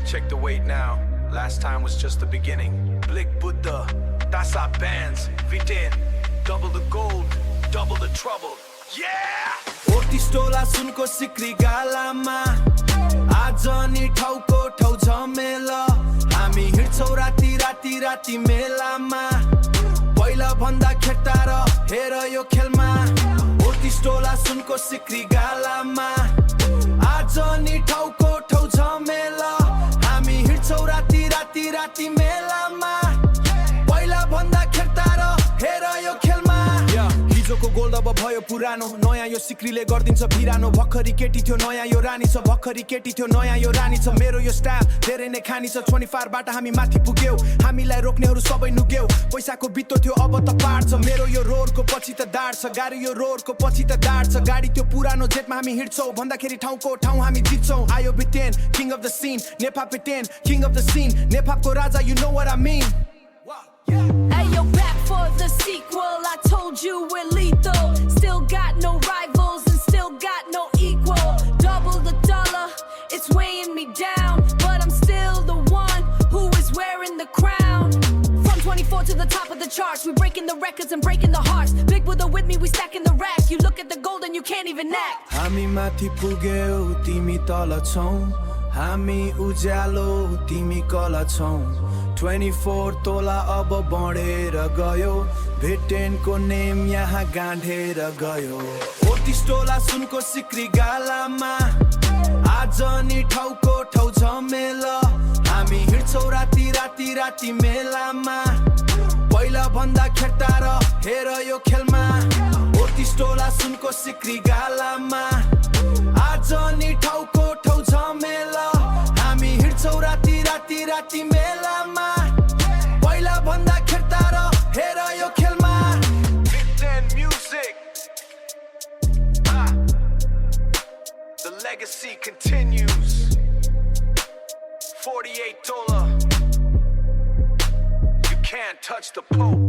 Check the weight now. Last time was just the beginning. Blick Buddha, that's our bands. Vitin, double the gold, double the trouble. Yeah! ओटी स्टोला सुनको सिक्री गालामा आज नि ठाउँको ठाउँ झमेला हामी हिँड्छौँ राति राति राति मेलामा पहिला भन्दा खेट्टा र हेर यो खेलमा ओटी स्टोला सुनको सिक्री गालामा आज नि ठाउँको ठाउँ झमेला हामी हिँड्छौँ राति राति राति मेलामा पहिला भन्दा खेट्टा र हेर यो खेलमा हिजोको गोल्ड अब भयो पुरानो नयाँ यो सिक्रीले गर्दिन्छ बिरानो भर्खरी केटी थियो नयाँ यो रानी छ भर्खरी केटी थियो नयाँ यो रानी छ मेरो यो स्टाइल धेरै नै खानी छ 24 बाट हामी माथि पुग्यौ हामीलाई रोक्नेहरू सबै नुग्यौ पैसाको बित्तो थियो अब त पार छ मेरो यो रोडको पछि त दाड छ गाडी यो रोडको पछि त दाड छ गाडी त्यो पुरानो जेटमा हामी हिँड्छौँ भन्दाखेरि ठाउँको ठाउँ हामी जित्छौँ आयो बिटेन किङ अफ द सिन नेपाल बिटेन किङ अफ द सिन नेपालको राजा you know what I mean. Ayo, back for the sequel. I told you we're lethal. Still got no rivals and still got no equal. Double the dollar, it's weighing me down, but I'm still the one who is wearing the crown. From 24 to the top of the charts, we breaking the records and breaking the hearts. Big Buddha with me, we stacking the racks. You look at the gold and you can't even act. हामी माथि पुग्यौ तिमी तल छौ हामी उज्यालो तिमी call छौ 24 तोला अब बढेर गयो भेटेनको नेम यहाँ गाँढेर गयो ओटी स्टोला सुनको सिक्री गालामा आज नि ठाउँको ठाउँ झमेला हामी हिँड्छौँ राति राति राति मेलामा पहिला भन्दा खेट्टा र हेर यो खेलमा ओटी स्टोला सुनको सिक्री गालामा आज नि ठाउँको ठाउँ झमेला हामी हिँड्छौँ राति राति राति मेलामा पहिला भन्दा खेट्टा र हेर यो खेलमा Vitin music. The legacy continues. $48. You can't touch the Pope.